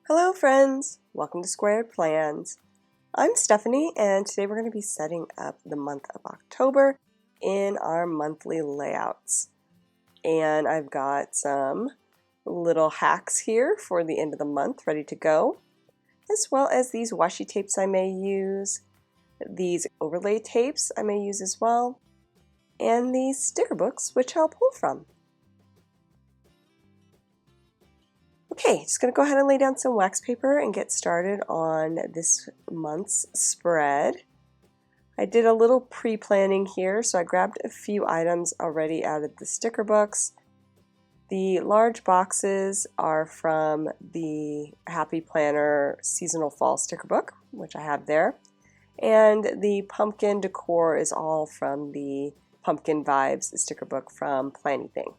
Hello friends! Welcome to Squared Plans. I'm Stephanie and today we're going to be setting up the month of October in our monthly layouts. And I've got some little hacks here for the end of the month ready to go, as well as these washi tapes I may use, these overlay tapes I may use as well, and these sticker books which I'll pull from. Okay, just going to go ahead and lay down some wax paper and get started on this month's spread. I did a little pre-planning here, so I grabbed a few items already out of the sticker books. The large boxes are from the Happy Planner Seasonal Fall sticker book, which I have there. And the pumpkin decor is all from the Pumpkin Vibes sticker book from Plannything.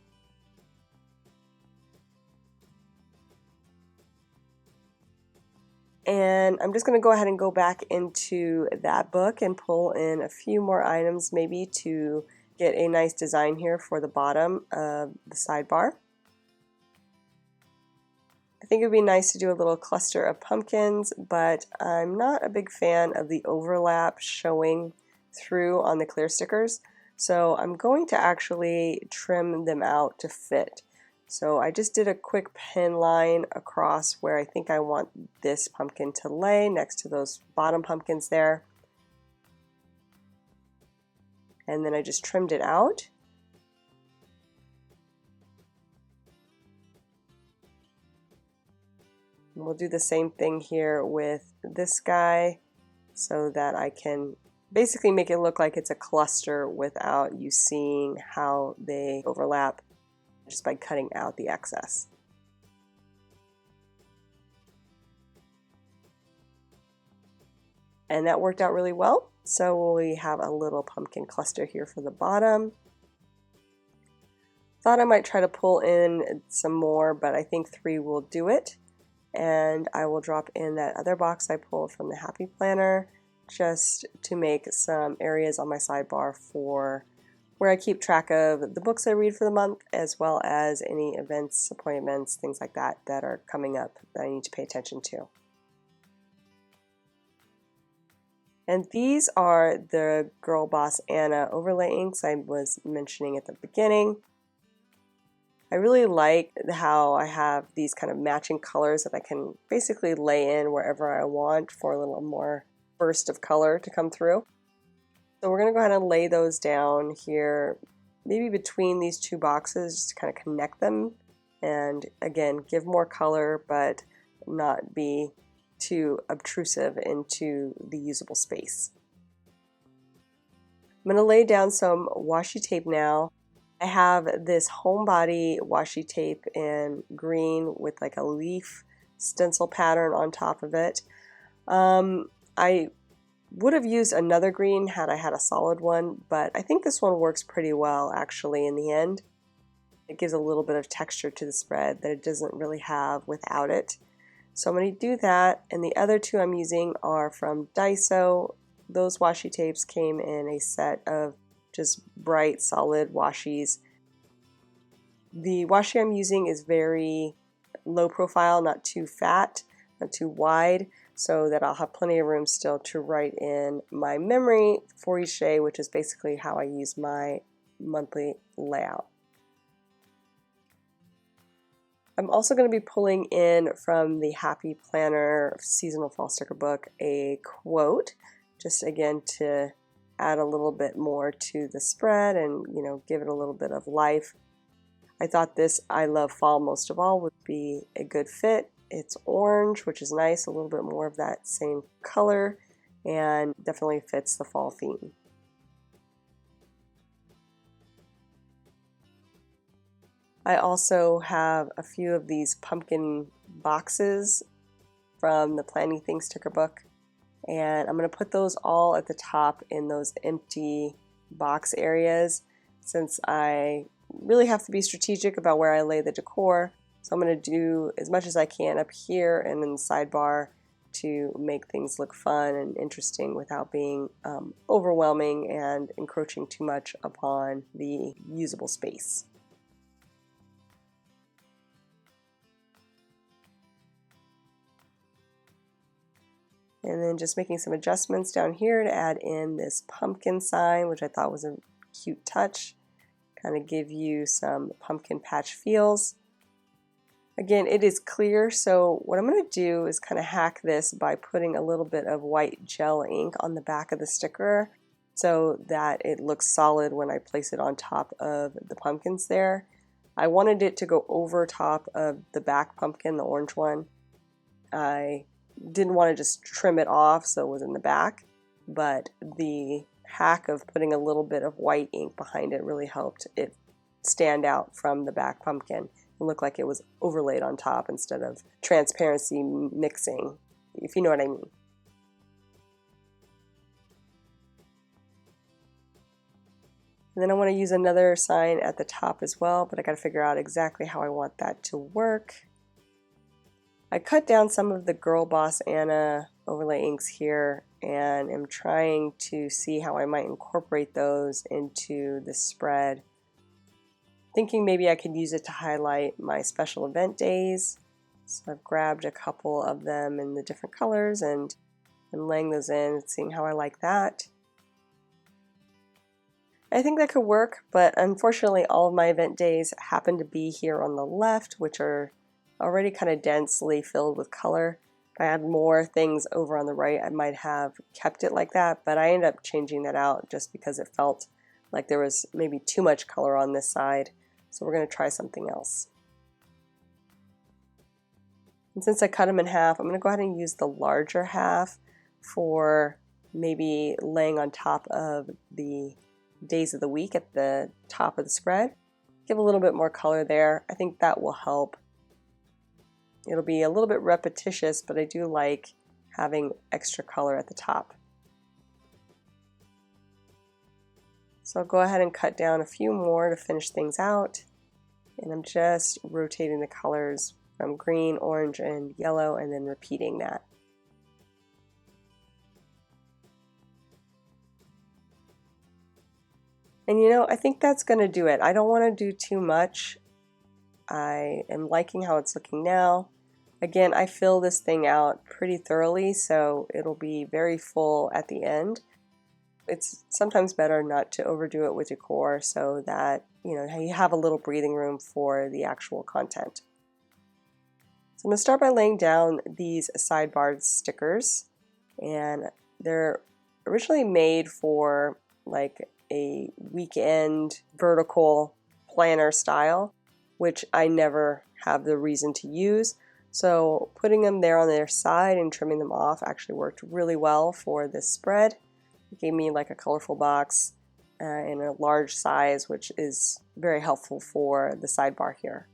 And I'm just going to go ahead and go back into that book and pull in a few more items maybe to get a nice design here for the bottom of the sidebar. I think it would be nice to do a little cluster of pumpkins, but I'm not a big fan of the overlap showing through on the clear stickers, so I'm going to actually trim them out to fit. So I just did a quick pin line across where I think I want this pumpkin to lay next to those bottom pumpkins there. And then I just trimmed it out. And we'll do the same thing here with this guy so that I can basically make it look like it's a cluster without you seeing how they overlap, just by cutting out the excess. And that worked out really well. So we have a little pumpkin cluster here for the bottom. Thought I might try to pull in some more, but I think 3 will do it. And I will drop in that other box I pulled from the Happy Planner just to make some areas on my sidebar for where I keep track of the books I read for the month, as well as any events, appointments, things like that that are coming up that I need to pay attention to. And these are the Girl Boss Anna overlay inks I was mentioning at the beginning. I really like how I have these kind of matching colors that I can basically lay in wherever I want for a little more burst of color to come through. So we're going to go ahead and lay those down here, maybe between these 2 boxes, just to kind of connect them and again give more color but not be too obtrusive into the usable space. I'm going to lay down some washi tape now. I have this Homebody washi tape in green with like a leaf stencil pattern on top of it. I would have used another green had I had a solid one, but I think this one works pretty well actually in the end. It gives a little bit of texture to the spread that it doesn't really have without it. So I'm going to do that, and the other 2 I'm using are from Daiso. Those washi tapes came in a set of just bright solid washis. The washi I'm using is very low profile, not too fat, not too wide, so that I'll have plenty of room still to write in my memory for each day, which is basically how I use my monthly layout. I'm also going to be pulling in from the Happy Planner Seasonal Fall sticker book a quote, just again to add a little bit more to the spread and give it a little bit of life. I thought this "I love fall most of all" would be a good fit. It's orange, which is nice, a little bit more of that same color, and definitely fits the fall theme. I also have a few of these pumpkin boxes from the Plannything sticker book, and I'm going to put those all at the top in those empty box areas since I really have to be strategic about where I lay the decor. So I'm going to do as much as I can up here and in the sidebar to make things look fun and interesting without being overwhelming and encroaching too much upon the usable space. And then just making some adjustments down here to add in this pumpkin sign, which I thought was a cute touch. Kind of give you some pumpkin patch feels. Again, it is clear, so what I'm going to do is kind of hack this by putting a little bit of white gel ink on the back of the sticker so that it looks solid when I place it on top of the pumpkins there. I wanted it to go over top of the back pumpkin, the orange one. I didn't want to just trim it off so it was in the back, but the hack of putting a little bit of white ink behind it really helped it stand out from the back pumpkin and look like it was overlaid on top instead of transparency mixing, if you know what I mean. And then I want to use another sign at the top as well, but I got to figure out exactly how I want that to work. I cut down some of the Girl Boss Anna overlay inks here and am trying to see how I might incorporate those into the spread. Thinking maybe I could use it to highlight my special event days. So I've grabbed a couple of them in the different colors and I'm laying those in and seeing how I like that. I think that could work, but unfortunately all of my event days happen to be here on the left, which are already kind of densely filled with color. If I had more things over on the right, I might have kept it like that, but I ended up changing that out just because it felt like there was maybe too much color on this side. So we're going to try something else. And since I cut them in half, I'm going to go ahead and use the larger half for maybe laying on top of the days of the week at the top of the spread. Give a little bit more color there. I think that will help. It'll be a little bit repetitious, but I do like having extra color at the top. So I'll go ahead and cut down a few more to finish things out. And I'm just rotating the colors from green, orange, and yellow, and then repeating that. And you know, I think that's going to do it. I don't want to do too much. I am liking how it's looking now. Again, I fill this thing out pretty thoroughly, so it'll be very full at the end. It's sometimes better not to overdo it with decor so that, you know, you have a little breathing room for the actual content. So I'm going to start by laying down these sidebar stickers, and they're originally made for like a weekend vertical planner style, which I never have the reason to use. So putting them there on their side and trimming them off actually worked really well for this spread. It gave me like a colorful box in a large size, which is very helpful for the sidebar here.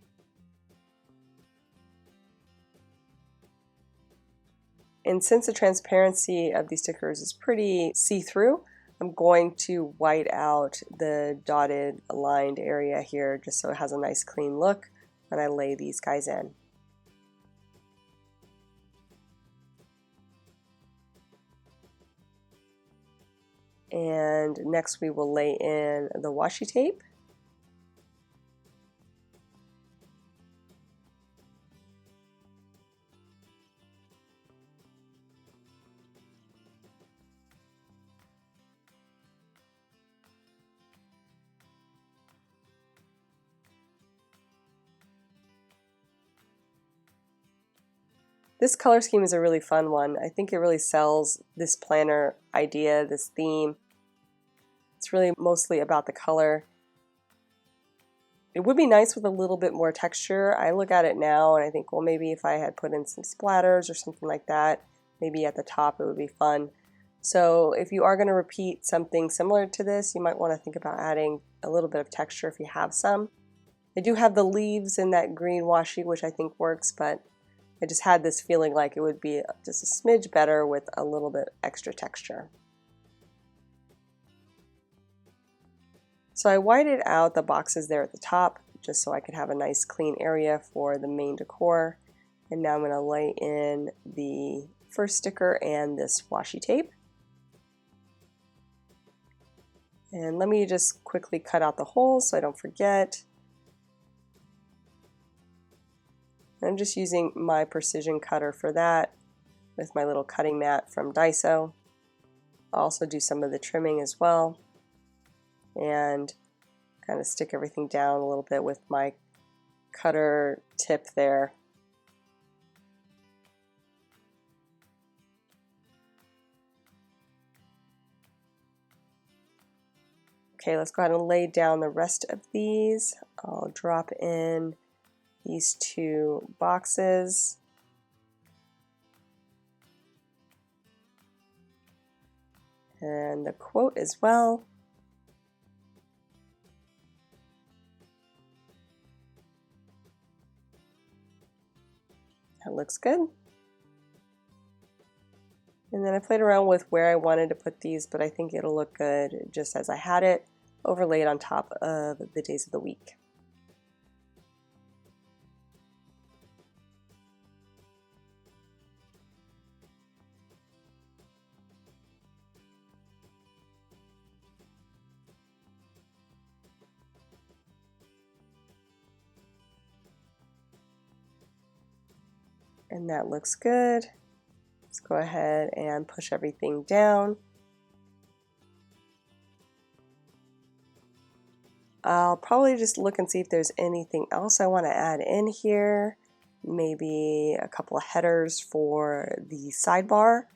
And since the transparency of these stickers is pretty see-through, I'm going to white out the dotted aligned area here just so it has a nice clean look when I lay these guys in. And next we will lay in the washi tape. This color scheme is a really fun one. I think it really sells this planner idea, this theme. It's really mostly about the color. It would be nice with a little bit more texture. I look at it now and I think, well, maybe if I had put in some splatters or something like that, maybe at the top it would be fun. So if you are going to repeat something similar to this, you might want to think about adding a little bit of texture if you have some. I do have the leaves in that green washi, which I think works, but I just had this feeling like it would be just a smidge better with a little bit extra texture. So I whited out the boxes there at the top just so I could have a nice clean area for the main decor. And now I'm going to lay in the first sticker and this washi tape. And let me just quickly cut out the holes so I don't forget. I'm just using my precision cutter for that. with my little cutting mat from Daiso. I'll also do some of the trimming as well, and kind of stick everything down a little bit with my cutter tip there. Okay, let's go ahead and lay down the rest of these. I'll drop in these two boxes. And the quote as well. That looks good. And then I played around with where I wanted to put these, but I think it'll look good just as I had it, overlaid on top of the days of the week. And that looks good. Let's go ahead and push everything down. I'll probably just look and see if there's anything else I want to add in here. Maybe a couple of headers for the sidebar.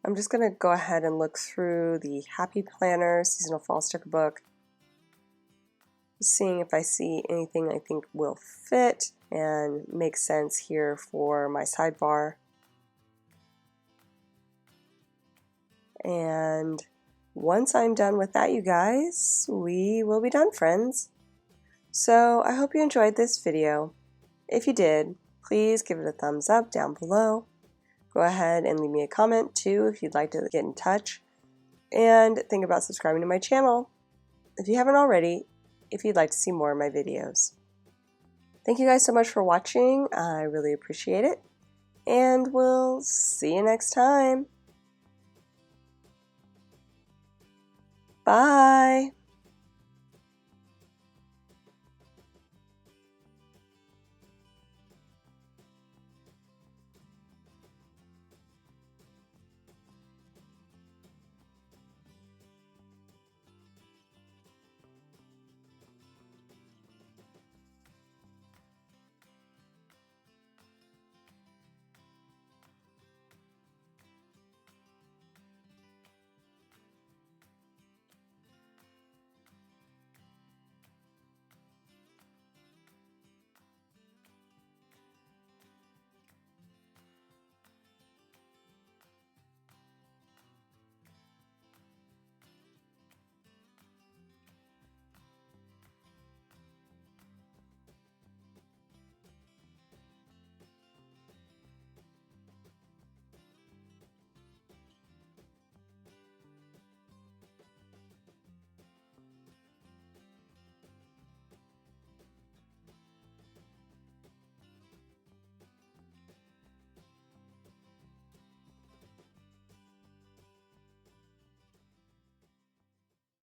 I'm just going to go ahead and look through the Happy Planner Seasonal Fall Sticker Book, seeing if I see anything I think will fit and make sense here for my sidebar. And once I'm done with that, you guys, we will be done, friends. So I hope you enjoyed this video. If you did, please give it a thumbs up down below. Go ahead and leave me a comment too if you'd like to get in touch. And think about subscribing to my channel if you haven't already, if you'd like to see more of my videos. Thank you guys so much for watching. I really appreciate it. And we'll see you next time. Bye.